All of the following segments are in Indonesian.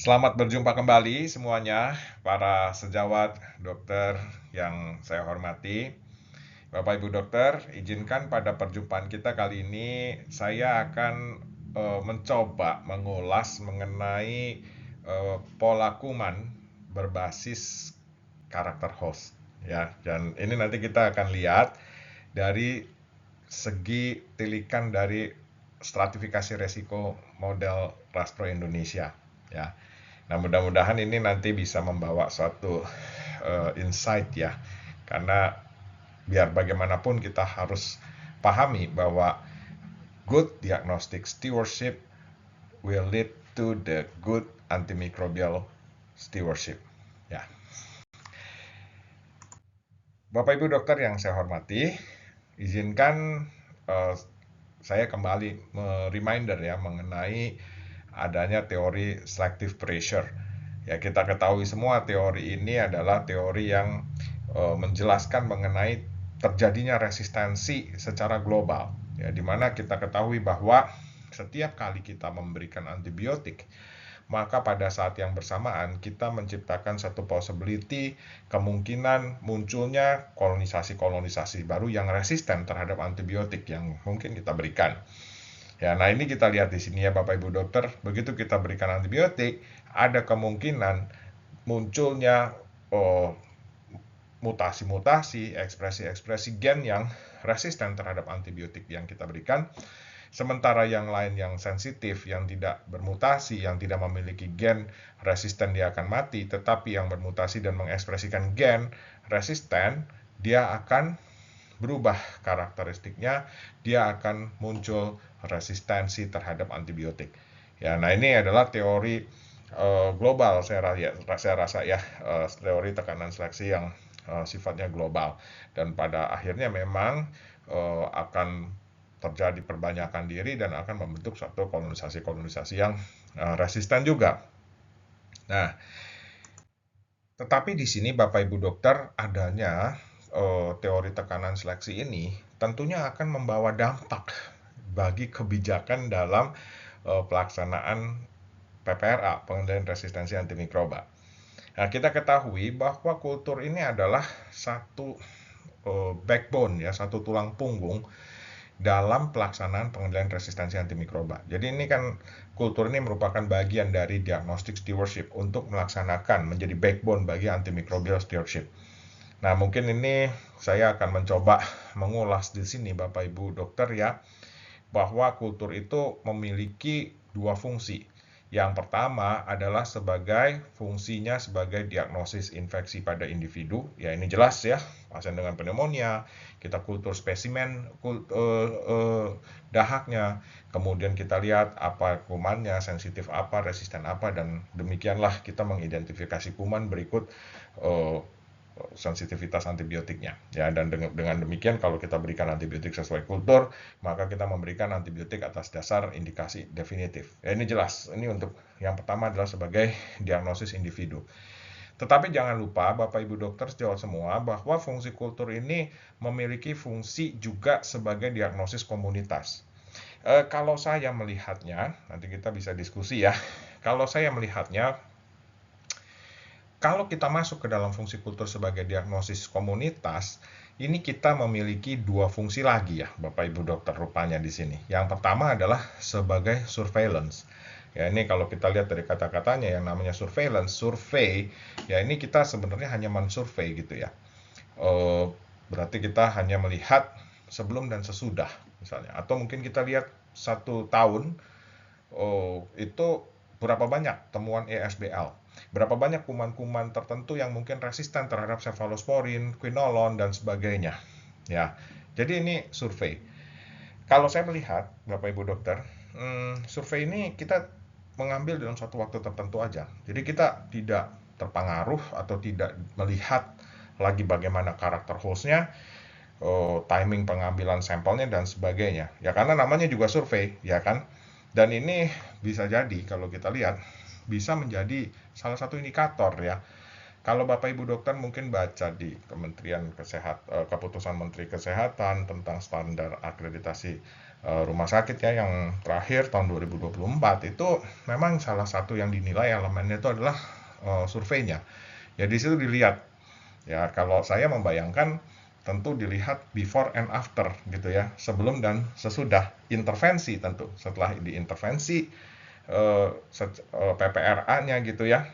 Selamat berjumpa kembali semuanya, para sejawat dokter yang saya hormati. Bapak Ibu dokter, izinkan pada perjumpaan kita kali ini saya akan mencoba mengulas mengenai pola kuman berbasis karakter host ya. Dan ini nanti kita akan lihat dari segi tilikan dari stratifikasi resiko model Rastro Indonesia ya. Nah, mudah-mudahan ini nanti bisa membawa suatu insight ya. Karena biar bagaimanapun kita harus pahami bahwa good diagnostic stewardship will lead to the good antimicrobial stewardship. Ya. Bapak Ibu dokter yang saya hormati, izinkan saya kembali reminder ya mengenai adanya teori selective pressure. Ya, kita ketahui semua teori ini adalah teori yang menjelaskan mengenai terjadinya resistensi secara global. Ya, di mana kita ketahui bahwa setiap kali kita memberikan antibiotik, maka pada saat yang bersamaan kita menciptakan satu possibility kemungkinan munculnya kolonisasi-kolonisasi baru yang resisten terhadap antibiotik yang mungkin kita berikan. Ya, nah ini kita lihat di sini ya Bapak Ibu dokter, begitu kita berikan antibiotik, ada kemungkinan munculnya mutasi-mutasi, ekspresi-ekspresi gen yang resisten terhadap antibiotik yang kita berikan. Sementara yang lain yang sensitif, yang tidak bermutasi, yang tidak memiliki gen resisten, dia akan mati. Tetapi yang bermutasi dan mengekspresikan gen resisten, dia akan berubah karakteristiknya, dia akan muncul resistensi terhadap antibiotik. Ya, nah ini adalah teori global saya rasa ya, teori tekanan seleksi yang sifatnya global, dan pada akhirnya memang akan terjadi perbanyakan diri dan akan membentuk suatu kolonisasi-kolonisasi yang resisten juga. Nah, tetapi di sini Bapak Ibu dokter, adanya teori tekanan seleksi ini tentunya akan membawa dampak bagi kebijakan dalam pelaksanaan PPRA, pengendalian resistensi antimikroba. Nah, kita ketahui bahwa kultur ini adalah satu backbone ya, satu tulang punggung dalam pelaksanaan pengendalian resistensi antimikroba. Jadi ini kan kultur ini merupakan bagian dari diagnostic stewardship untuk melaksanakan menjadi backbone bagi antimicrobial stewardship. Nah, mungkin ini saya akan mencoba mengulas di sini Bapak Ibu dokter ya, bahwa kultur itu memiliki dua fungsi. Yang pertama adalah fungsinya sebagai diagnosis infeksi pada individu. Ya, ini jelas ya, pasien dengan pneumonia, kita kultur spesimen dahaknya, kemudian kita lihat apa kumannya, sensitif apa, resisten apa, dan demikianlah kita mengidentifikasi kuman berikut sensitivitas antibiotiknya ya. Dan dengan demikian kalau kita berikan antibiotik sesuai kultur, maka kita memberikan antibiotik atas dasar indikasi definitif ya. Ini jelas, ini untuk yang pertama adalah sebagai diagnosis individu. Tetapi jangan lupa Bapak Ibu dokter sejawat semua, bahwa fungsi kultur ini memiliki fungsi juga sebagai diagnosis komunitas. Kalau saya melihatnya, nanti kita bisa diskusi ya, kalau saya melihatnya, kalau kita masuk ke dalam fungsi kultur sebagai diagnosis komunitas, ini kita memiliki dua fungsi lagi ya, Bapak Ibu dokter, rupanya di sini. Yang pertama adalah sebagai surveillance. Ya, ini kalau kita lihat dari kata-katanya yang namanya surveillance, survei, ya ini kita sebenarnya hanya mensurvei gitu ya. Berarti kita hanya melihat sebelum dan sesudah misalnya. Atau mungkin kita lihat 1 tahun, itu berapa banyak temuan ESBL, berapa banyak kuman-kuman tertentu yang mungkin resisten terhadap cephalosporin, quinolone, dan sebagainya. Ya, jadi ini survei. Kalau saya melihat, Bapak Ibu dokter, survei ini kita mengambil dalam suatu waktu tertentu aja. Jadi kita tidak terpengaruh atau tidak melihat lagi bagaimana karakter hostnya, timing pengambilan sampelnya, dan sebagainya. Ya karena namanya juga survei, ya kan? Dan ini bisa jadi kalau kita lihat bisa menjadi salah satu indikator ya. kalau Bapak Ibu dokter mungkin baca di Kementerian Keputusan Menteri Kesehatan tentang standar akreditasi rumah sakit ya yang terakhir tahun 2024 itu memang salah satu yang dinilai elemennya itu adalah surveinya. Ya di situ dilihat ya, kalau saya membayangkan tentu dilihat before and after gitu ya, sebelum dan sesudah intervensi. Tentu setelah diintervensi PPRA-nya gitu ya,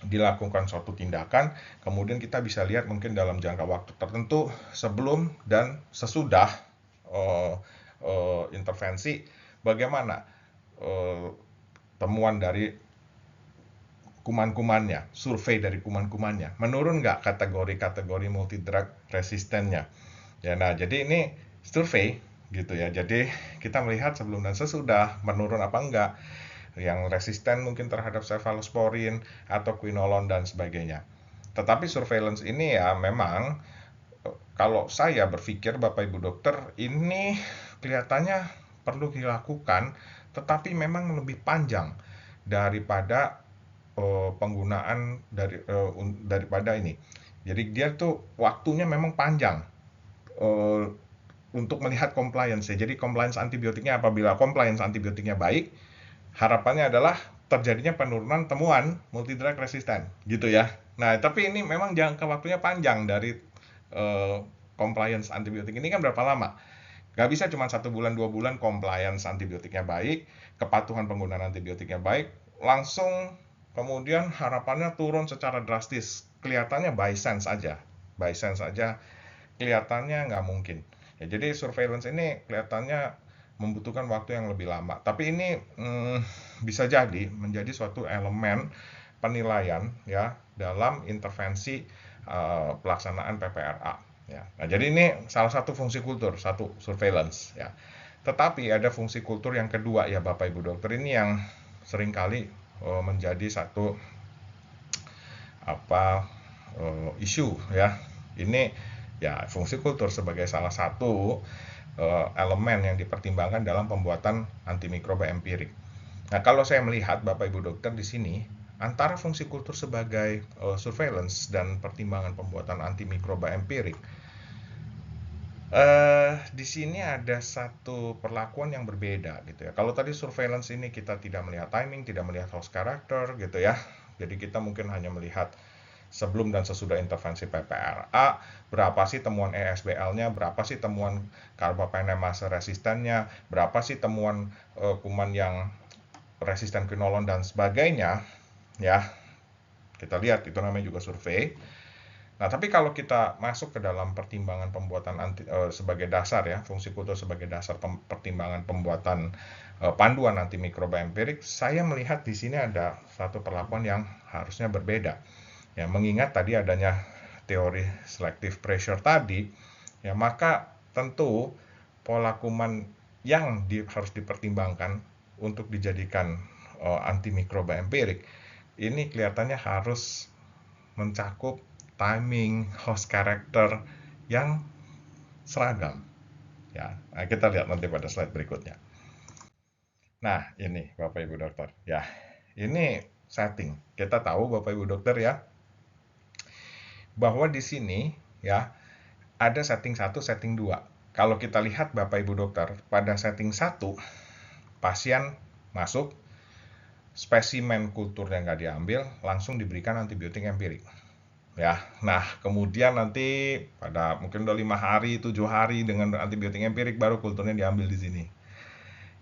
dilakukan suatu tindakan, kemudian kita bisa lihat mungkin dalam jangka waktu tertentu sebelum dan sesudah intervensi, bagaimana temuan dari kuman-kumannya, survei dari kuman-kumannya, menurun nggak kategori-kategori multi drug resistennya. Ya, nah jadi ini survei gitu ya, jadi kita melihat sebelum dan sesudah menurun apa enggak, yang resisten mungkin terhadap cephalosporin atau quinolone dan sebagainya. Tetapi surveillance ini ya memang kalau saya berpikir Bapak Ibu dokter ini kelihatannya perlu dilakukan, tetapi memang lebih panjang daripada penggunaan daripada ini. Jadi dia tuh waktunya memang panjang untuk melihat compliance ya. Jadi compliance antibiotiknya, apabila compliance antibiotiknya baik, harapannya adalah terjadinya penurunan temuan multidrug resisten gitu ya. Nah, tapi ini memang jangka waktunya panjang dari compliance antibiotik ini kan berapa lama? Gak bisa cuma 1 bulan 2 bulan compliance antibiotiknya baik, kepatuhan penggunaan antibiotiknya baik, langsung kemudian harapannya turun secara drastis. Kelihatannya by sense aja, kelihatannya nggak mungkin. Ya, jadi surveillance ini kelihatannya membutuhkan waktu yang lebih lama. Tapi ini bisa jadi menjadi suatu elemen penilaian ya dalam intervensi pelaksanaan PPRA. Ya. Nah, jadi ini salah satu fungsi kultur, satu surveillance ya. Tetapi ada fungsi kultur yang kedua ya Bapak Ibu dokter, ini yang seringkali menjadi satu isu ya. Ini ya fungsi kultur sebagai salah satu elemen yang dipertimbangkan dalam pembuatan antimikroba empirik. Nah, kalau saya melihat Bapak Ibu dokter di sini antara fungsi kultur sebagai surveillance dan pertimbangan pembuatan antimikroba empirik, di sini ada satu perlakuan yang berbeda gitu ya. Kalau tadi surveillance ini kita tidak melihat timing, tidak melihat host character gitu ya. Jadi kita mungkin hanya melihat sebelum dan sesudah intervensi PPRA, berapa sih temuan ESBL-nya, berapa sih temuan carbapenemase resistennya, berapa sih temuan kuman yang resisten quinolone dan sebagainya, ya kita lihat itu namanya juga survei. Nah, tapi kalau kita masuk ke dalam pertimbangan pembuatan sebagai dasar ya, fungsi kultur sebagai dasar pertimbangan pembuatan panduan antimikroba empirik, saya melihat di sini ada satu perlakuan yang harusnya berbeda. Ya, mengingat tadi adanya teori selective pressure tadi, ya maka tentu pola kuman yang harus dipertimbangkan untuk dijadikan antimikroba empirik ini kelihatannya harus mencakup timing, host character yang seragam. Ya, nah kita lihat nanti pada slide berikutnya. Nah, ini Bapak Ibu dokter. Ya, ini setting. Kita tahu Bapak Ibu dokter ya, bahwa di sini ya ada setting 1, setting 2. Kalau kita lihat Bapak Ibu dokter, pada setting 1 pasien masuk, spesimen kulturnya nggak diambil, langsung diberikan antibiotik empirik. Ya, nah kemudian nanti pada mungkin udah 5 hari, 7 hari dengan antibiotik empirik baru kulturnya diambil di sini.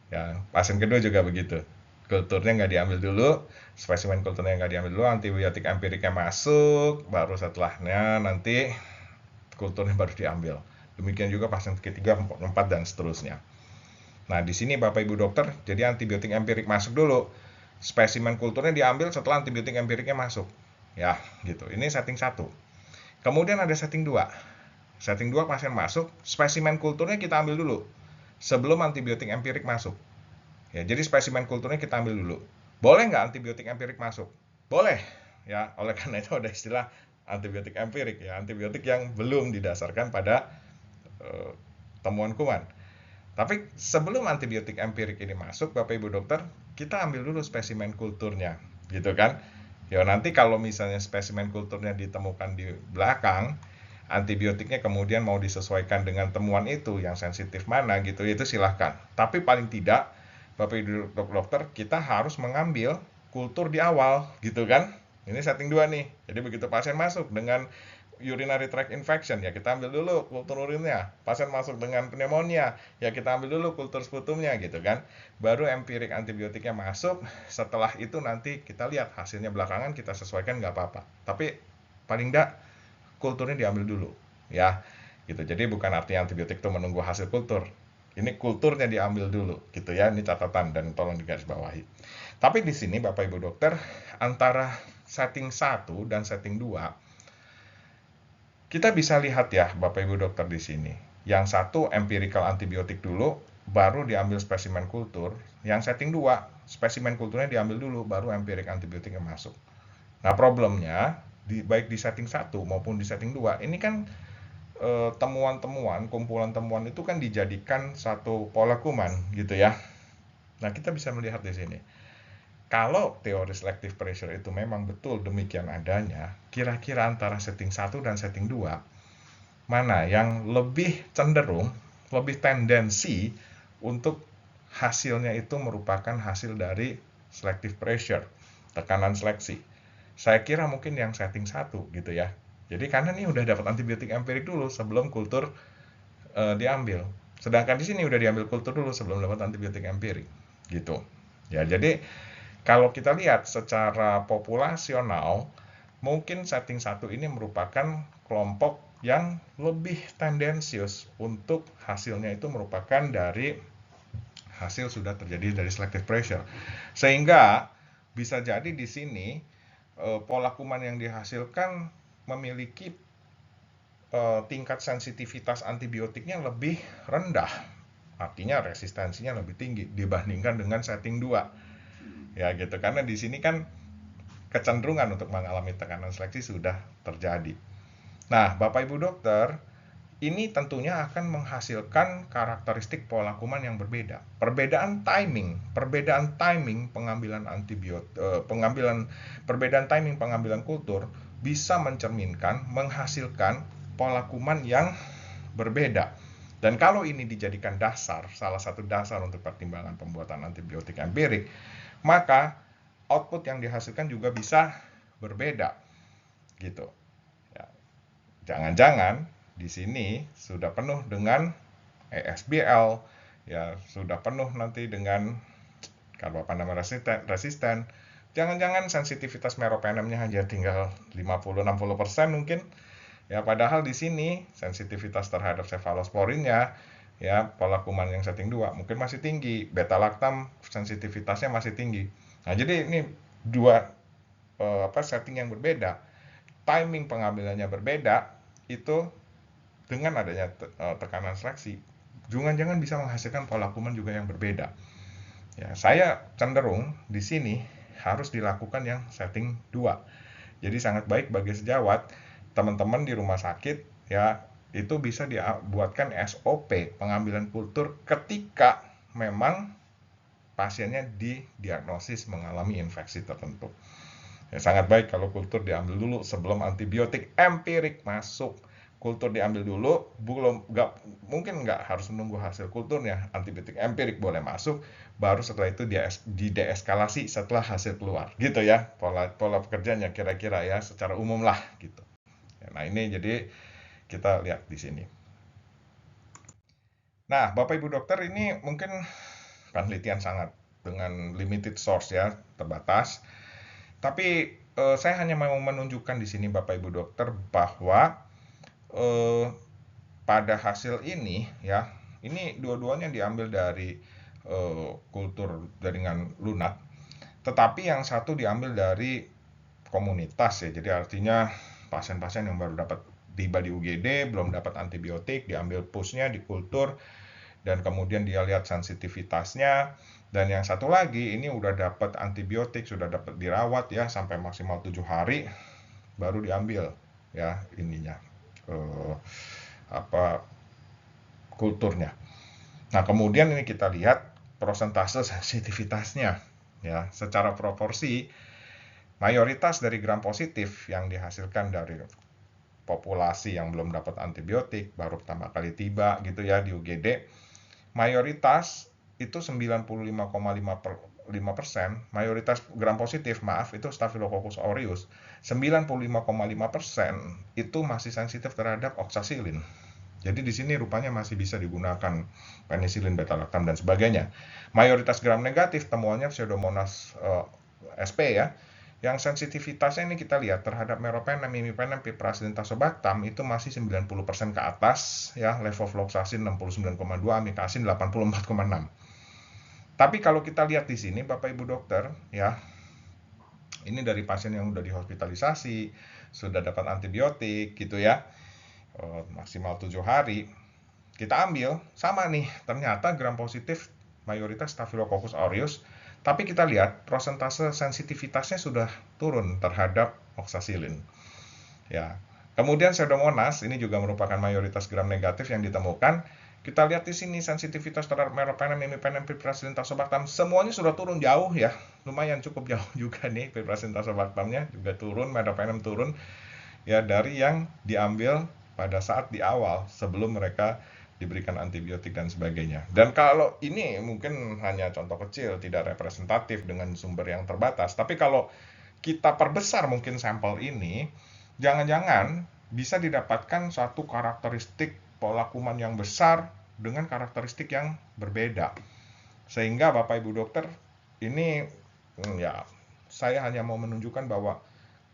Ya, pasien kedua juga begitu. Kulturnya nggak diambil dulu, spesimen kulturnya nggak diambil dulu, antibiotik empiriknya masuk, baru setelahnya nanti kulturnya baru diambil. Demikian juga pasien ketiga, 4 dan seterusnya. Nah, di sini Bapak Ibu dokter, jadi antibiotik empirik masuk dulu. Spesimen kulturnya diambil setelah antibiotik empiriknya masuk. Ya, gitu. Ini setting 1. Kemudian ada setting 2. Setting 2 pasien masuk, spesimen kulturnya kita ambil dulu sebelum antibiotik empirik masuk. Ya, jadi spesimen kulturnya kita ambil dulu. Boleh nggak antibiotik empirik masuk? Boleh. Ya, oleh karena itu ada istilah antibiotik empirik ya, antibiotik yang belum didasarkan pada temuan kuman. Tapi sebelum antibiotik empirik ini masuk, Bapak Ibu dokter, kita ambil dulu spesimen kulturnya, gitu kan? Ya nanti kalau misalnya spesimen kulturnya ditemukan di belakang, antibiotiknya kemudian mau disesuaikan dengan temuan itu, yang sensitif mana gitu, itu silahkan. Tapi paling tidak, Bapak Ibu dokter, kita harus mengambil kultur di awal, gitu kan? Ini setting 2 nih. Jadi begitu pasien masuk dengan urinary tract infection, ya kita ambil dulu kultur urinnya. Pasien masuk dengan pneumonia, ya kita ambil dulu kultur sputumnya gitu kan. Baru empirik antibiotiknya masuk, setelah itu nanti kita lihat hasilnya belakangan, kita sesuaikan nggak apa-apa. Tapi paling nggak kulturnya diambil dulu, ya gitu. Jadi bukan artinya antibiotik itu menunggu hasil kultur. Ini kulturnya diambil dulu, gitu ya. Ini catatan dan tolong digarisbawahi. Tapi di sini Bapak Ibu dokter, antara setting 1 dan setting 2, kita bisa lihat ya Bapak Ibu dokter di sini. Yang satu empirical antibiotik dulu, baru diambil spesimen kultur. Yang setting 2, spesimen kulturnya diambil dulu, baru empirik antibiotiknya masuk. Nah problemnya, baik di setting 1 maupun di setting 2, ini kan temuan-temuan, kumpulan temuan itu kan dijadikan satu pola kuman gitu ya. Nah kita bisa melihat di sini. Kalau teori selective pressure itu memang betul demikian adanya, kira-kira antara setting 1 dan setting 2, mana yang lebih cenderung, lebih tendensi untuk hasilnya itu merupakan hasil dari selective pressure, tekanan seleksi. Saya kira mungkin yang setting 1 gitu ya. Jadi karena ini udah dapat antibiotik empirik dulu sebelum kultur diambil. Sedangkan di sini udah diambil kultur dulu sebelum dapat antibiotik empirik gitu. Ya, jadi kalau kita lihat secara populasional, mungkin setting 1 ini merupakan kelompok yang lebih tendensius untuk hasilnya itu merupakan dari hasil sudah terjadi dari selective pressure. Sehingga bisa jadi di sini pola kuman yang dihasilkan memiliki tingkat sensitivitas antibiotiknya lebih rendah. Artinya resistensinya lebih tinggi dibandingkan dengan setting 2. Ya gitu, karena di sini kan kecenderungan untuk mengalami tekanan seleksi sudah terjadi. Nah, Bapak Ibu dokter, ini tentunya akan menghasilkan karakteristik pola kuman yang berbeda. Perbedaan timing pengambilan antibiotik, perbedaan timing pengambilan kultur bisa mencerminkan, menghasilkan pola kuman yang berbeda. Dan kalau ini dijadikan dasar, salah satu dasar untuk pertimbangan pembuatan antibiotik empirik, maka output yang dihasilkan juga bisa berbeda gitu. Ya, jangan-jangan di sini sudah penuh dengan ESBL, ya sudah penuh nanti dengan karbapenem resisten. Jangan-jangan sensitivitas meropenemnya hanya tinggal 50-60% mungkin. Ya padahal di sini sensitivitas terhadap cefalosporinnya, ya pola kuman yang setting 2 mungkin masih tinggi, beta lactam sensitivitasnya masih tinggi. Nah, jadi ini dua setting yang berbeda, timing pengambilannya berbeda, itu dengan adanya tekanan seleksi, jangan-jangan bisa menghasilkan pola kuman juga yang berbeda. Ya, saya cenderung di sini harus dilakukan yang setting 2. Jadi sangat baik bagi sejawat, teman-teman di rumah sakit ya, itu bisa dibuatkan SOP pengambilan kultur ketika memang pasiennya didiagnosis mengalami infeksi tertentu. Ya, sangat baik kalau kultur diambil dulu sebelum antibiotik empirik masuk. Kultur diambil dulu, mungkin nggak harus menunggu hasil kulturnya, antibiotik empirik boleh masuk, baru setelah itu dideeskalasi setelah hasil keluar, gitu ya, pola pekerjaannya kira-kira ya, secara umum lah gitu. Nah ini jadi kita lihat di sini. Nah Bapak Ibu dokter, ini mungkin penelitian sangat dengan limited source ya, terbatas. Tapi saya hanya mau menunjukkan di sini Bapak Ibu dokter bahwa pada hasil ini ya, ini dua-duanya diambil dari kultur jaringan lunak, tetapi yang satu diambil dari komunitas ya, jadi artinya pasien-pasien yang baru dapat tiba di UGD, belum dapat antibiotik, diambil pushnya di kultur, dan kemudian dia lihat sensitivitasnya. Dan yang satu lagi ini udah dapat antibiotik, sudah dapat dirawat ya sampai maksimal 7 hari, baru diambil ya ininya kulturnya. Nah kemudian ini kita lihat prosentase sensitivitasnya ya, secara proporsi mayoritas dari gram positif yang dihasilkan dari populasi yang belum dapat antibiotik, baru pertama kali tiba gitu ya di UGD, mayoritas itu 95,5%, mayoritas gram positif, maaf, itu Staphylococcus aureus, 95,5% itu masih sensitif terhadap oksasilin. Jadi di sini rupanya masih bisa digunakan penisilin, beta-lactam dan sebagainya. Mayoritas gram negatif temuannya Pseudomonas sp ya. Yang sensitivitasnya ini kita lihat terhadap meropenem, imipenem, piperacillin, tazobactam itu masih 90% ke atas ya, levofloxacin 69,2, amikacin 84,6. Tapi kalau kita lihat di sini Bapak Ibu dokter ya, ini dari pasien yang sudah dihospitalisasi, sudah dapat antibiotik gitu ya, maksimal 7 hari, kita ambil sama nih, ternyata gram positif mayoritas Staphylococcus aureus, tapi kita lihat prosentase sensitivitasnya sudah turun terhadap oksasilin. Ya. Kemudian Pseudomonas ini juga merupakan mayoritas gram negatif yang ditemukan. Kita lihat di sini sensitivitas terhadap meropenem, imipenem, piperacillin, tazobactam semuanya sudah turun jauh ya. Lumayan cukup jauh juga nih, piperacillin, tazobactamnya juga turun, meropenem turun ya dari yang diambil pada saat di awal sebelum mereka diberikan antibiotik dan sebagainya. Dan kalau ini mungkin hanya contoh kecil, tidak representatif dengan sumber yang terbatas. Tapi kalau kita perbesar mungkin sampel ini, jangan-jangan bisa didapatkan suatu karakteristik pola kuman yang besar dengan karakteristik yang berbeda. Sehingga Bapak Ibu dokter, ini ya saya hanya mau menunjukkan bahwa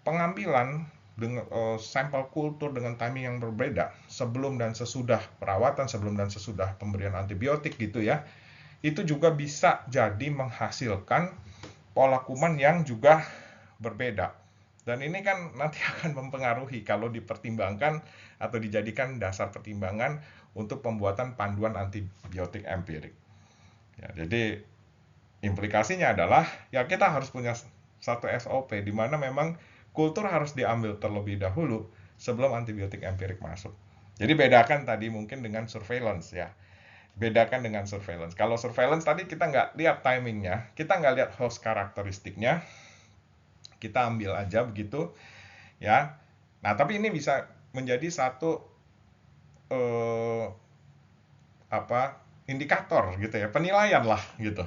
pengambilan dengan sampel kultur dengan timing yang berbeda sebelum dan sesudah perawatan, sebelum dan sesudah pemberian antibiotik gitu ya, itu juga bisa jadi menghasilkan pola kuman yang juga berbeda. Dan ini kan nanti akan mempengaruhi kalau dipertimbangkan atau dijadikan dasar pertimbangan untuk pembuatan panduan antibiotik empirik. Ya, jadi implikasinya adalah ya kita harus punya satu SOP di mana memang kultur harus diambil terlebih dahulu sebelum antibiotik empirik masuk. Jadi bedakan tadi mungkin dengan surveillance ya. Bedakan dengan surveillance. Kalau surveillance tadi kita nggak lihat timingnya, kita nggak lihat host karakteristiknya, kita ambil aja begitu ya. Nah tapi ini bisa menjadi satu indikator gitu ya, penilaian lah gitu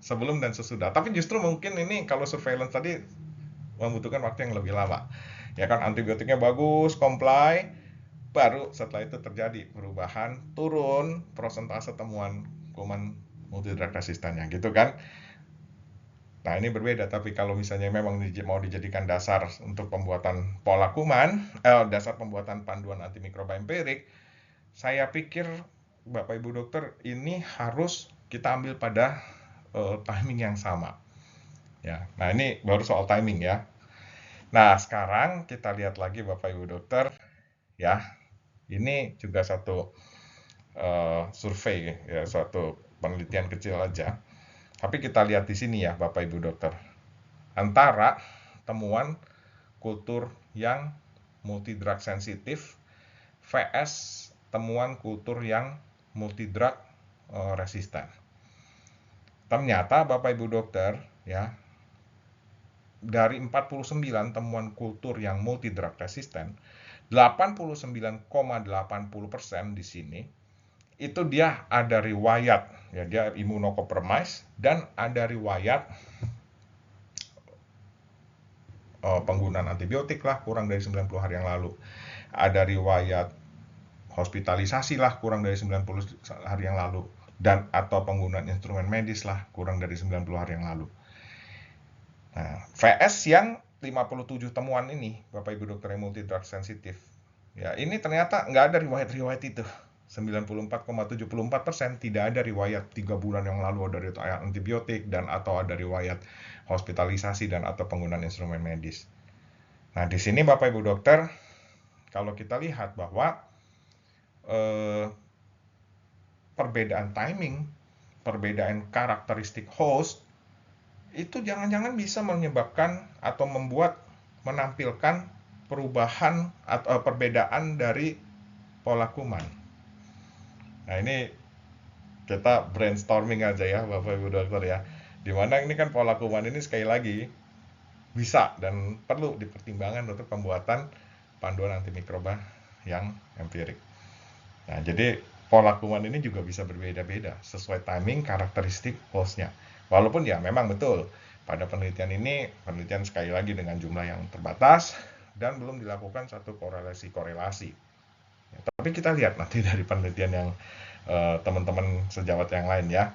sebelum dan sesudah. Tapi justru mungkin ini kalau surveillance tadi membutuhkan waktu yang lebih lama. Ya kan antibiotiknya bagus, comply, baru setelah itu terjadi perubahan, turun prosentase temuan kuman multidrug resistannya gitu kan. Nah ini berbeda, tapi kalau misalnya memang mau dijadikan dasar untuk pembuatan pola kuman, dasar pembuatan panduan antimikroba empirik, saya pikir Bapak Ibu dokter ini harus kita ambil pada timing yang sama. Ya, nah ini baru soal timing ya. Nah sekarang kita lihat lagi Bapak Ibu dokter, ya ini juga satu survei ya, suatu penelitian kecil aja. Tapi kita lihat di sini ya Bapak Ibu dokter, antara temuan kultur yang multidrug sensitif vs temuan kultur yang multidrug resisten. Ternyata Bapak Ibu dokter ya, dari 49 temuan kultur yang multidrug resisten, 89,80% di sini itu dia ada riwayat ya, dia immunocompromised dan ada riwayat penggunaan antibiotik lah kurang dari 90 hari yang lalu. Ada riwayat hospitalisasi lah kurang dari 90 hari yang lalu, dan atau penggunaan instrumen medis lah kurang dari 90 hari yang lalu. Nah, VS yang 57 temuan ini, Bapak Ibu dokter yang multidrug sensitif, ya ini ternyata nggak ada riwayat-riwayat itu. 94,74% tidak ada riwayat 3 bulan yang lalu ada riwayat antibiotik dan atau ada riwayat hospitalisasi dan atau penggunaan instrumen medis. Nah, di sini Bapak Ibu dokter, kalau kita lihat bahwa perbedaan timing, perbedaan karakteristik host, itu jangan-jangan bisa menyebabkan atau menampilkan perubahan atau perbedaan dari pola kuman. Nah ini kita brainstorming aja ya Bapak Ibu dokter ya. Dimana ini kan pola kuman ini sekali lagi bisa dan perlu dipertimbangkan untuk pembuatan panduan antimikroba yang empirik. Nah, jadi pola kuman ini juga bisa berbeda-beda sesuai timing karakteristik hostnya. Walaupun ya memang betul, pada penelitian ini, penelitian sekali lagi dengan jumlah yang terbatas, dan belum dilakukan satu korelasi-korelasi. Ya, tapi kita lihat nanti dari penelitian yang teman-teman sejawat yang lain ya.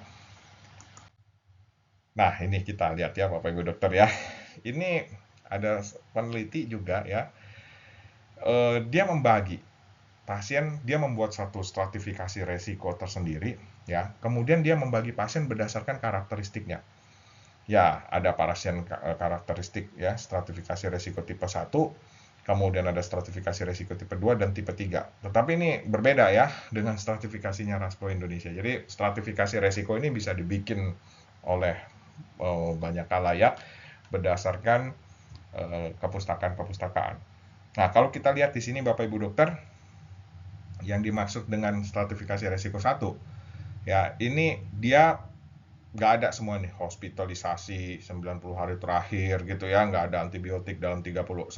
Nah, ini kita lihat ya Bapak Ibu Dokter ya. Ini ada peneliti juga ya, dia membagi pasien, dia membuat satu stratifikasi resiko tersendiri ya. Kemudian dia membagi pasien berdasarkan karakteristiknya. Ya, ada pasien karakteristik ya, stratifikasi resiko tipe 1, kemudian ada stratifikasi resiko tipe 2 dan tipe 3. Tetapi ini berbeda ya dengan stratifikasinya RASPRO Indonesia. Jadi stratifikasi resiko ini bisa dibikin oleh banyak khalayak berdasarkan kepustakaan-kepustakaan. Nah, kalau kita lihat di sini Bapak Ibu Dokter, yang dimaksud dengan stratifikasi resiko 1, ya ini dia nggak ada semua nih hospitalisasi 90 hari terakhir gitu ya, nggak ada antibiotik dalam 90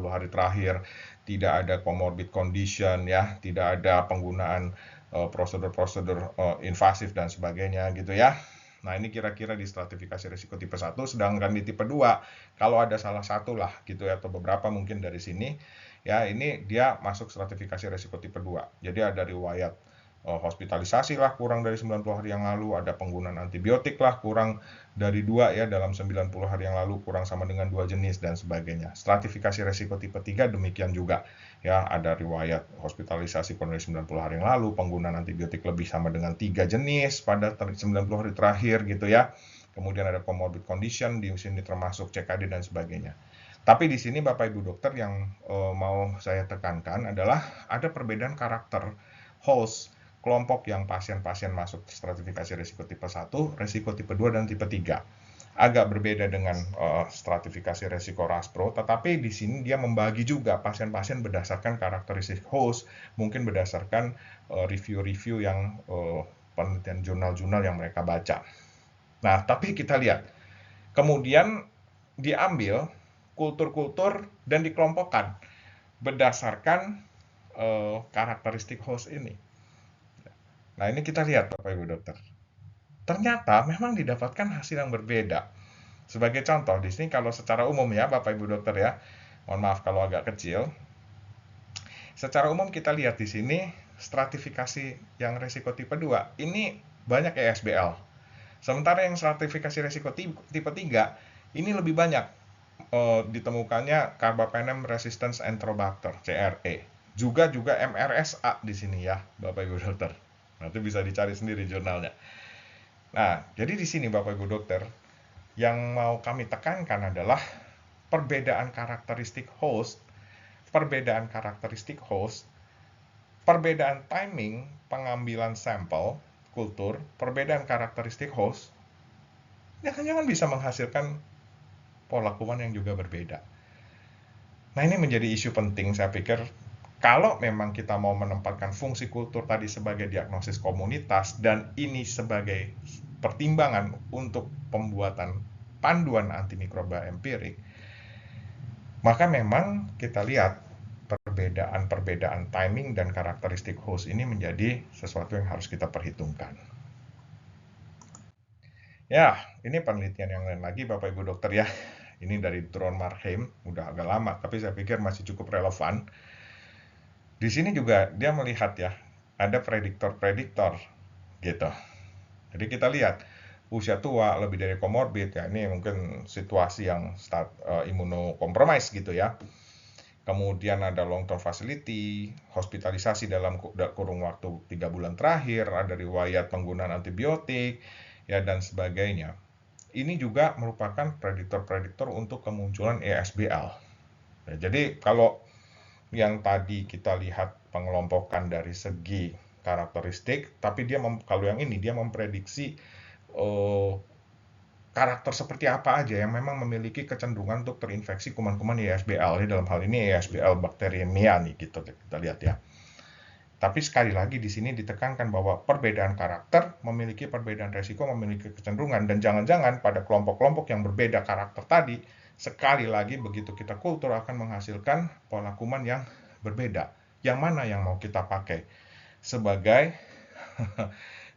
hari terakhir, tidak ada comorbid condition ya, tidak ada penggunaan prosedur-prosedur invasif dan sebagainya gitu ya. Nah, ini kira-kira di stratifikasi risiko tipe 1, sedangkan di tipe 2, kalau ada salah satu lah gitu ya, atau beberapa mungkin dari sini, ya ini dia masuk stratifikasi risiko tipe 2. Jadi ada riwayat hospitalisasi lah kurang dari 90 hari yang lalu, ada penggunaan antibiotik lah kurang dari 2 ya dalam 90 hari yang lalu, kurang sama dengan 2 jenis dan sebagainya. Stratifikasi risiko tipe 3 demikian juga. Ya, ada riwayat hospitalisasi kurang dari 90 hari yang lalu, penggunaan antibiotik lebih sama dengan 3 jenis pada 90 hari terakhir gitu ya. Kemudian ada comorbid condition, di sini termasuk CKD dan sebagainya. Tapi di sini Bapak Ibu Dokter yang mau saya tekankan adalah ada perbedaan karakter host kelompok yang pasien-pasien masuk stratifikasi risiko tipe 1, risiko tipe 2, dan tipe 3. Agak berbeda dengan stratifikasi risiko RASPRO, tetapi di sini dia membagi juga pasien-pasien berdasarkan karakteristik host, mungkin berdasarkan review-review yang penelitian jurnal-jurnal yang mereka baca. Nah, tapi kita lihat, kemudian diambil kultur-kultur dan dikelompokkan berdasarkan karakteristik host ini. Nah, ini kita lihat Bapak Ibu Dokter. Ternyata memang didapatkan hasil yang berbeda. Sebagai contoh, di sini kalau secara umum ya Bapak Ibu Dokter ya, mohon maaf kalau agak kecil. Secara umum kita lihat di sini stratifikasi yang risiko tipe 2 ini banyak ESBL. Sementara yang stratifikasi risiko tipe 3 ini lebih banyak ditemukannya Carbapenem resistance Enterobacter (CRE). Juga MRSA di sini ya, Bapak Ibu Dokter. Nanti bisa dicari sendiri jurnalnya. Nah, jadi di sini Bapak Ibu Dokter, yang mau kami tekankan adalah perbedaan karakteristik host, perbedaan timing pengambilan sampel kultur, perbedaan karakteristik host, jangan-jangan bisa menghasilkan pola kuman yang juga berbeda. Nah, ini menjadi isu penting saya pikir. Kalau memang kita mau menempatkan fungsi kultur tadi sebagai diagnosis komunitas dan ini sebagai pertimbangan untuk pembuatan panduan antimikroba empirik, maka memang kita lihat perbedaan timing dan karakteristik host ini menjadi sesuatu yang harus kita perhitungkan. Ya, ini penelitian yang lain lagi Bapak Ibu Dokter ya. Ini dari Drone Marheim, udah agak lama, tapi saya pikir masih cukup relevan. Di sini juga dia melihat ya, ada prediktor-prediktor gitu. Jadi kita lihat usia tua, lebih dari komorbid ya, ini mungkin situasi yang imunokompromis gitu ya. Kemudian ada long term facility, hospitalisasi dalam kurung waktu 3 bulan terakhir, ada riwayat penggunaan antibiotik ya dan sebagainya. Ini juga merupakan prediktor-prediktor untuk kemunculan ESBL. Ya, jadi kalau yang tadi kita lihat pengelompokan dari segi karakteristik, tapi kalau yang ini dia memprediksi karakter seperti apa aja yang memang memiliki kecenderungan untuk terinfeksi kuman-kuman ESBL. Dalam hal ini ESBL Bacteremia nih kita lihat ya. Tapi sekali lagi di sini ditekankan bahwa perbedaan karakter memiliki perbedaan resiko, memiliki kecenderungan, dan jangan-jangan pada kelompok-kelompok yang berbeda karakter tadi, sekali lagi begitu kita kultur akan menghasilkan pola kuman yang berbeda. Yang mana yang mau kita pakai sebagai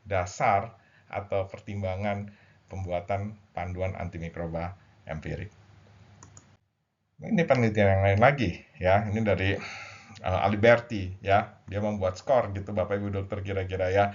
dasar atau pertimbangan pembuatan panduan antimikroba empirik. Ini penelitian yang lain lagi ya, ini dari Aliberti ya, dia membuat skor gitu Bapak Ibu dokter kira-kira ya.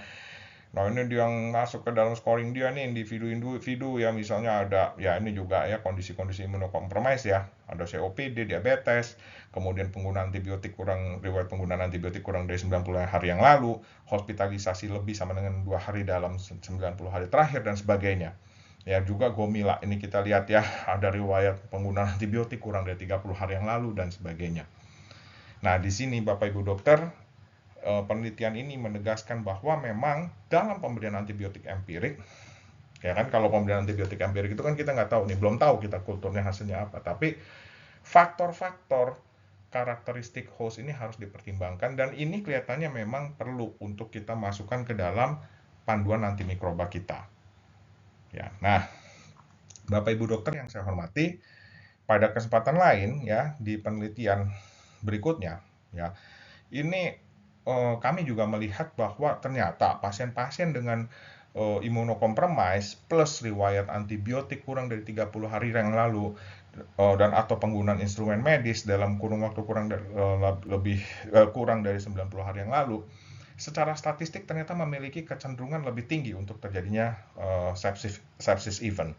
Nah ini dia yang masuk ke dalam scoring dia nih individu-individu ya, misalnya ada ya ini juga ya kondisi-kondisi imunokompromis ya, ada COPD, diabetes, kemudian penggunaan antibiotik riwayat penggunaan antibiotik kurang dari 90 hari yang lalu, hospitalisasi lebih sama dengan 2 hari dalam 90 hari terakhir dan sebagainya. Ya juga gomila ini kita lihat ya, ada riwayat penggunaan antibiotik kurang dari 30 hari yang lalu dan sebagainya. Nah di sini Bapak Ibu dokter, penelitian ini menegaskan bahwa memang dalam pemberian antibiotik empirik, ya kan kalau pemberian antibiotik empirik itu kan kita nggak tahu nih, belum tahu kita kulturnya hasilnya apa, tapi faktor-faktor karakteristik host ini harus dipertimbangkan dan ini kelihatannya memang perlu untuk kita masukkan ke dalam panduan antimikroba kita. Ya, nah Bapak Ibu dokter yang saya hormati, pada kesempatan lain ya di penelitian berikutnya ya, ini kami juga melihat bahwa ternyata pasien-pasien dengan imunokompromis plus riwayat antibiotik kurang dari 30 hari yang lalu dan atau penggunaan instrumen medis dalam kurun waktu kurang dari 90 hari yang lalu, secara statistik ternyata memiliki kecenderungan lebih tinggi untuk terjadinya sepsis event.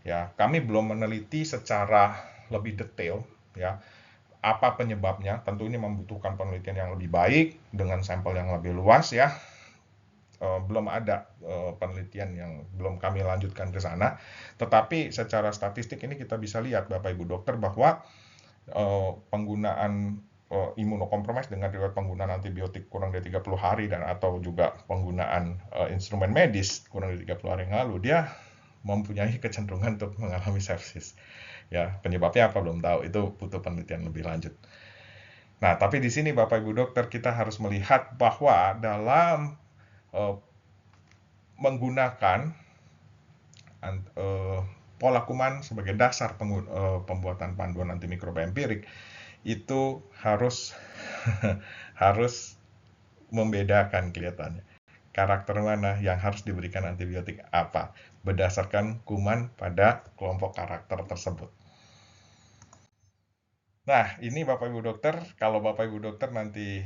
Ya, kami belum meneliti secara lebih detail ya apa penyebabnya. Tentu ini membutuhkan penelitian yang lebih baik dengan sampel yang lebih luas ya. Belum ada penelitian yang belum kami lanjutkan ke sana. Tetapi secara statistik ini kita bisa lihat Bapak Ibu dokter bahwa penggunaan imunokompromis dengan riwayat penggunaan antibiotik kurang dari 30 hari dan atau juga penggunaan instrumen medis kurang dari 30 hari yang lalu, dia mempunyai kecenderungan untuk mengalami sepsis. Ya, penyebabnya apa belum tahu, itu butuh penelitian lebih lanjut. Nah, tapi di sini Bapak Ibu dokter kita harus melihat bahwa dalam menggunakan pola kuman sebagai dasar pembuatan panduan antimikroba empirik itu harus harus membedakan kelihatannya. Karakter mana yang harus diberikan antibiotik apa berdasarkan kuman pada kelompok karakter tersebut. Nah, ini Bapak Ibu dokter, kalau Bapak Ibu dokter nanti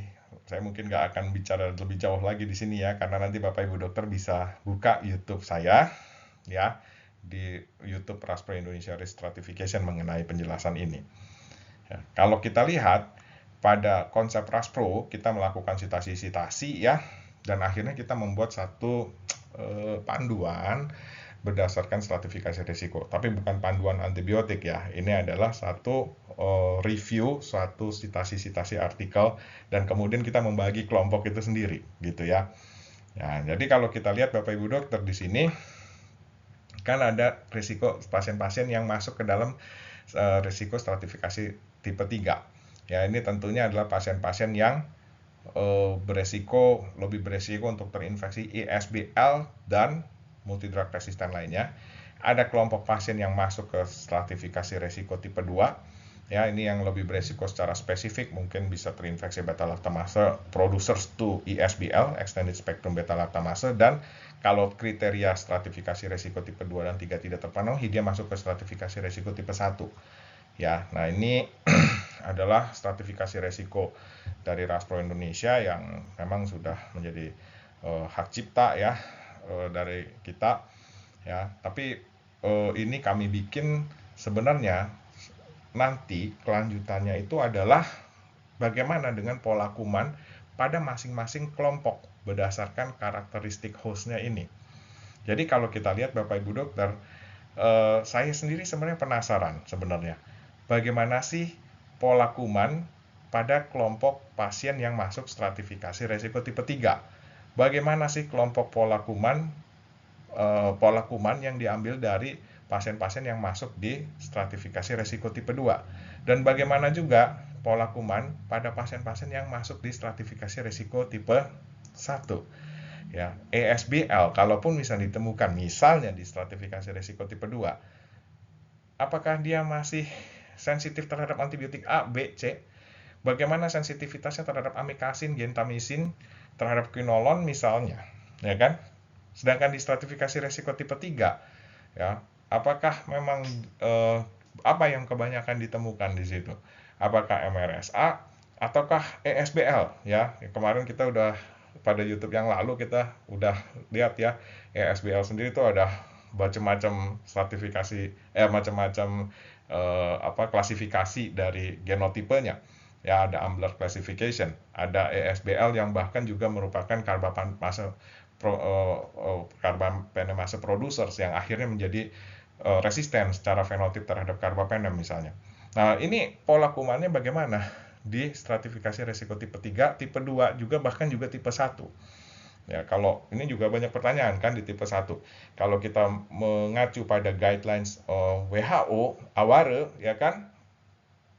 saya mungkin nggak akan bicara lebih jauh lagi di sini ya, karena nanti Bapak Ibu dokter bisa buka YouTube saya ya di YouTube Raspro Indonesia Risk Stratification mengenai penjelasan ini. Ya, kalau kita lihat pada konsep Raspro, kita melakukan sitasi-sitasi ya, dan akhirnya kita membuat satu panduan berdasarkan stratifikasi risiko. Tapi bukan panduan antibiotik ya. Ini adalah satu review, suatu sitasi-sitasi artikel, dan kemudian kita membagi kelompok itu sendiri, gitu ya. Nah, jadi kalau kita lihat Bapak Ibu dokter di sini, kan ada risiko pasien-pasien yang masuk ke dalam risiko stratifikasi tipe 3. Ya, ini tentunya adalah pasien-pasien yang lebih beresiko untuk terinfeksi ISBL dan multidrug resisten lainnya. Ada kelompok pasien yang masuk ke stratifikasi resiko tipe 2. Ya, ini yang lebih beresiko secara spesifik, mungkin bisa terinfeksi beta lactamase producers to ISBL, extended spectrum beta lactamase, dan kalau kriteria stratifikasi resiko tipe 2 dan 3 tidak terpenuhi, dia masuk ke stratifikasi resiko tipe 1. Ya, nah ini adalah stratifikasi resiko dari Raspro Indonesia yang memang sudah menjadi hak cipta ya dari kita ya. Tapi ini kami bikin sebenarnya nanti kelanjutannya itu adalah bagaimana dengan pola kuman pada masing-masing kelompok berdasarkan karakteristik hostnya ini. Jadi kalau kita lihat Bapak Ibu dokter, saya sendiri sebenarnya penasaran sebenarnya bagaimana sih pola kuman pada kelompok pasien yang masuk stratifikasi resiko tipe 3. Bagaimana sih kelompok pola kuman yang diambil dari pasien-pasien yang masuk di stratifikasi resiko tipe 2. Dan bagaimana juga pola kuman pada pasien-pasien yang masuk di stratifikasi resiko tipe 1. Ya, ESBL kalaupun bisa ditemukan misalnya di stratifikasi resiko tipe 2, apakah dia masih sensitif terhadap antibiotik A, B, C? Bagaimana sensitivitasnya terhadap amikasin, gentamisin, terhadap quinolone misalnya, ya kan? Sedangkan di stratifikasi resiko tipe 3, ya, apakah memang apa yang kebanyakan ditemukan di situ? Apakah MRSA ataukah ESBL, ya? Kemarin kita udah pada YouTube yang lalu kita udah lihat ya, ESBL sendiri itu ada macam-macam stratifikasi, macam-macam klasifikasi dari genotipenya. Ya, ada Ambler classification, ada ESBL yang bahkan juga merupakan carbapenemase producers yang akhirnya menjadi resisten secara fenotip terhadap carbapenem misalnya. Nah, ini pola kumannya bagaimana di stratifikasi resiko tipe 3, tipe 2, juga bahkan juga tipe 1. Ya, kalau ini juga banyak pertanyaan kan di tipe 1. Kalau kita mengacu pada guidelines WHO, AWARE, ya kan,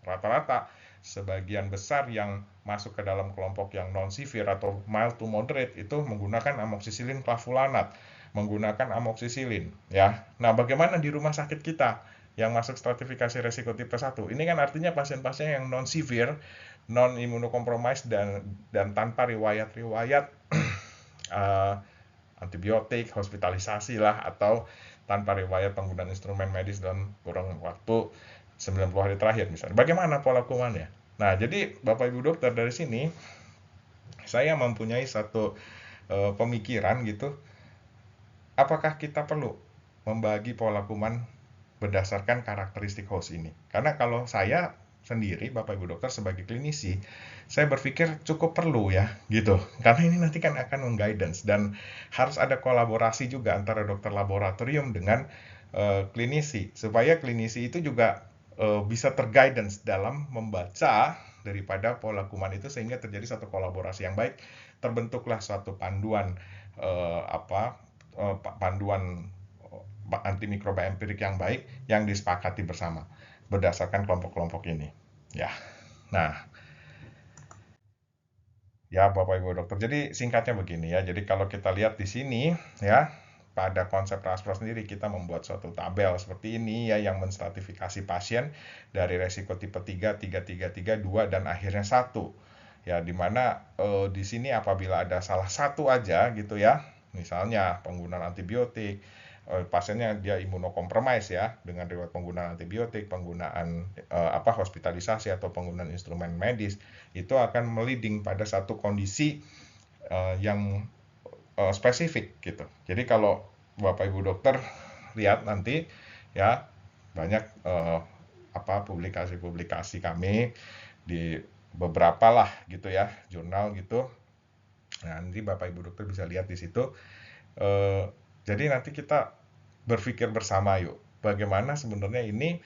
rata-rata sebagian besar yang masuk ke dalam kelompok yang non-severe atau mild to moderate itu menggunakan amoxicillin clavulanat, menggunakan amoxicillin, ya. Nah, bagaimana di rumah sakit kita yang masuk stratifikasi resiko tipe 1? Ini kan artinya pasien-pasien yang non-severe, non-immunocompromised dan tanpa riwayat-riwayat antibiotik, hospitalisasi lah, atau tanpa riwayat penggunaan instrumen medis dalam kurang waktu 90 hari terakhir misalnya. Bagaimana pola kumannya? Nah, jadi Bapak Ibu dokter, dari sini saya mempunyai satu pemikiran gitu, apakah kita perlu membagi pola kuman berdasarkan karakteristik host ini? Karena kalau saya sendiri, Bapak Ibu dokter, sebagai klinisi, saya berpikir cukup perlu ya, gitu. Karena ini nanti kan akan mengguidance dan harus ada kolaborasi juga antara dokter laboratorium dengan klinisi, supaya klinisi itu juga bisa terguidance dalam membaca daripada pola kuman itu, sehingga terjadi satu kolaborasi yang baik, terbentuklah suatu panduan panduan antimikroba empirik yang baik yang disepakati bersama berdasarkan kelompok-kelompok ini. Ya. Nah, ya Bapak Ibu dokter. Jadi singkatnya begini ya. Jadi kalau kita lihat di sini ya, pada konsep Raspro sendiri kita membuat suatu tabel seperti ini ya, yang menstratifikasi pasien dari resiko tipe 3, 3, 3, 3, 2 dan akhirnya 1. Ya, dimana di sini apabila ada salah satu aja gitu ya, misalnya penggunaan antibiotik, pasiennya dia imunokompromis ya, dengan riwayat penggunaan antibiotik, penggunaan hospitalisasi atau penggunaan instrumen medis, itu akan meliding pada satu kondisi yang spesifik gitu. Jadi kalau Bapak Ibu dokter lihat nanti ya, banyak publikasi-publikasi kami di beberapa lah gitu ya, jurnal gitu. Nah, nanti Bapak Ibu dokter bisa lihat di situ. Jadi nanti kita berpikir bersama yuk, bagaimana sebenarnya ini,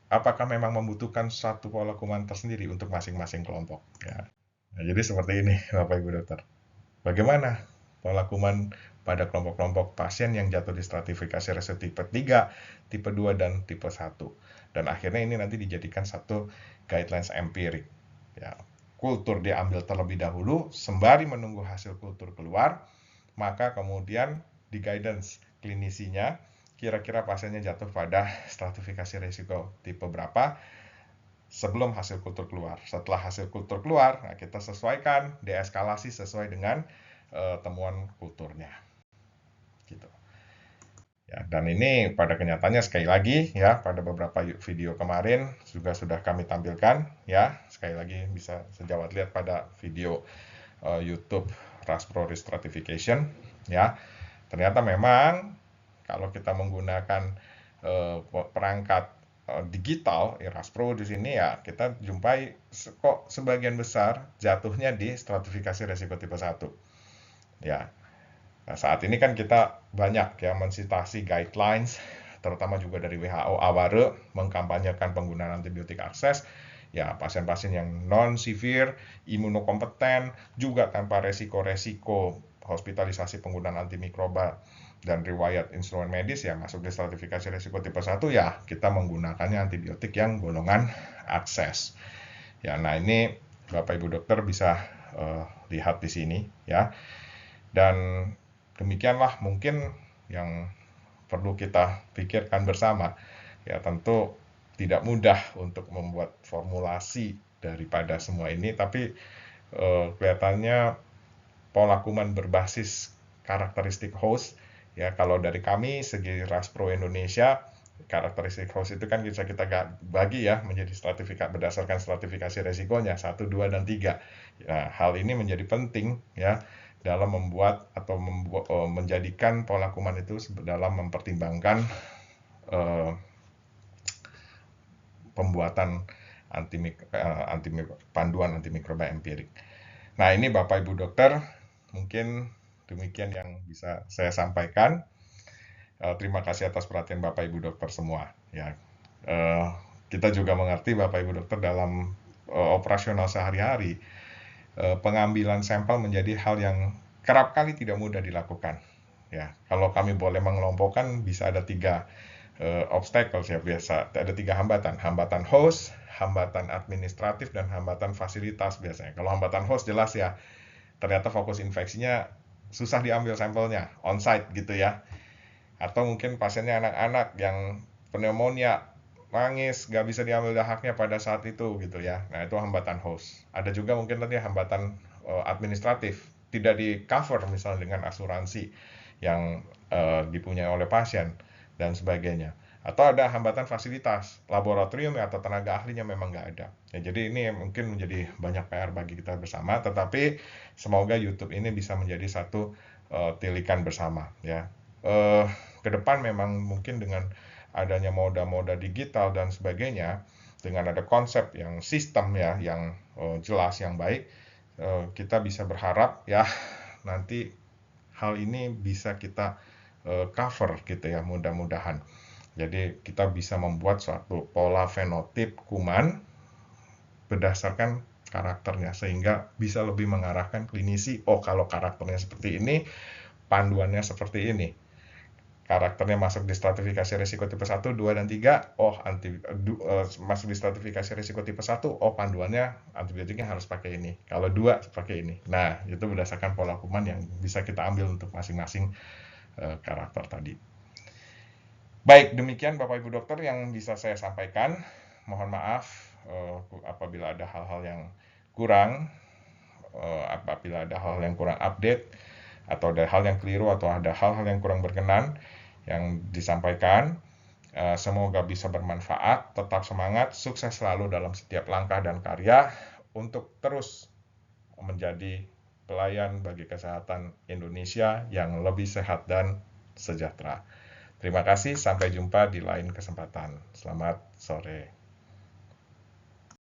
apakah memang membutuhkan satu pola kuman tersendiri untuk masing-masing kelompok. Ya. Nah, jadi seperti ini Bapak Ibu dokter. Bagaimana pola kuman pada kelompok-kelompok pasien yang jatuh di stratifikasi resiko tipe 3, tipe 2, dan tipe 1. Dan akhirnya ini nanti dijadikan satu guidelines empirik. Ya, kultur diambil terlebih dahulu, sembari menunggu hasil kultur keluar, maka kemudian di guidance klinisinya, kira-kira pasiennya jatuh pada stratifikasi risiko tipe berapa sebelum hasil kultur keluar. Setelah hasil kultur keluar, nah kita sesuaikan, deeskalasi sesuai dengan temuan kulturnya. Gitu. Ya, dan ini pada kenyataannya sekali lagi ya, pada beberapa video kemarin juga sudah kami tampilkan ya. Sekali lagi bisa sejawat lihat pada video YouTube Raspro Stratification ya. Ternyata memang kalau kita menggunakan perangkat digital Raspro di sini ya, kita jumpai kok sebagian besar jatuhnya di stratifikasi resiko tipe 1. Ya. Nah, saat ini kan kita banyak ya mensitasi guidelines, terutama juga dari WHO AWARE, mengkampanyekan penggunaan antibiotik akses ya, pasien-pasien yang non-severe, imunokompeten, juga tanpa resiko-resiko hospitalisasi penggunaan antimikroba dan riwayat instrumen medis ya, masuk di stratifikasi resiko tipe 1 ya, kita menggunakannya antibiotik yang golongan akses. Ya, nah ini Bapak Ibu dokter bisa lihat di sini ya. Dan demikianlah mungkin yang perlu kita pikirkan bersama. Ya tentu tidak mudah untuk membuat formulasi daripada semua ini, tapi kelihatannya pola kuman berbasis karakteristik host, ya kalau dari kami segi RASPRO Indonesia, karakteristik host itu kan bisa kita bagi ya menjadi berdasarkan stratifikasi resikonya 1, 2, dan 3. Nah, hal ini menjadi penting ya dalam membuat atau menjadikan pola kuman itu dalam mempertimbangkan pembuatan panduan antimikroba empirik. Nah, ini Bapak Ibu dokter, mungkin demikian yang bisa saya sampaikan. Terima kasih atas perhatian Bapak Ibu dokter semua. Ya, kita juga mengerti Bapak Ibu dokter dalam operasional sehari-hari, pengambilan sampel menjadi hal yang kerap kali tidak mudah dilakukan. Ya, kalau kami boleh mengelompokkan bisa ada 3 obstacles ya, biasa ada 3 hambatan. Hambatan host, hambatan administratif, dan hambatan fasilitas biasanya. Kalau hambatan host jelas ya, ternyata fokus infeksinya susah diambil sampelnya, on-site gitu ya. Atau mungkin pasiennya anak-anak yang pneumonia, nangis, nggak bisa diambil dahaknya pada saat itu gitu ya. Nah, itu hambatan host. Ada juga mungkin tadi hambatan administratif, tidak di cover misalnya dengan asuransi yang dipunyai oleh pasien dan sebagainya. Atau ada hambatan fasilitas, laboratorium atau tenaga ahlinya memang nggak ada. Ya, jadi ini mungkin menjadi banyak PR bagi kita bersama, tetapi semoga YouTube ini bisa menjadi satu tilikan bersama ya. Ke depan memang mungkin dengan adanya moda-moda digital dan sebagainya, dengan ada konsep yang sistem ya, yang jelas, yang baik, kita bisa berharap ya nanti hal ini bisa kita cover gitu ya, mudah-mudahan. Jadi kita bisa membuat suatu pola fenotip kuman berdasarkan karakternya, sehingga bisa lebih mengarahkan klinisi, oh kalau karakternya seperti ini, panduannya seperti ini. Karakternya masuk di stratifikasi risiko tipe 1, 2, dan 3, masuk di stratifikasi risiko tipe 1, oh panduannya antibiotiknya harus pakai ini. Kalau 2, pakai ini. Nah, itu berdasarkan pola kuman yang bisa kita ambil untuk masing-masing karakter tadi. Baik, demikian Bapak Ibu dokter yang bisa saya sampaikan. Mohon maaf apabila ada hal-hal yang kurang, apabila ada hal yang kurang update, atau ada hal yang keliru, atau ada hal-hal yang kurang berkenan yang disampaikan. Semoga bisa bermanfaat, tetap semangat, sukses selalu dalam setiap langkah dan karya untuk terus menjadi pelayan bagi kesehatan Indonesia yang lebih sehat dan sejahtera. Terima kasih, sampai jumpa di lain kesempatan. Selamat sore.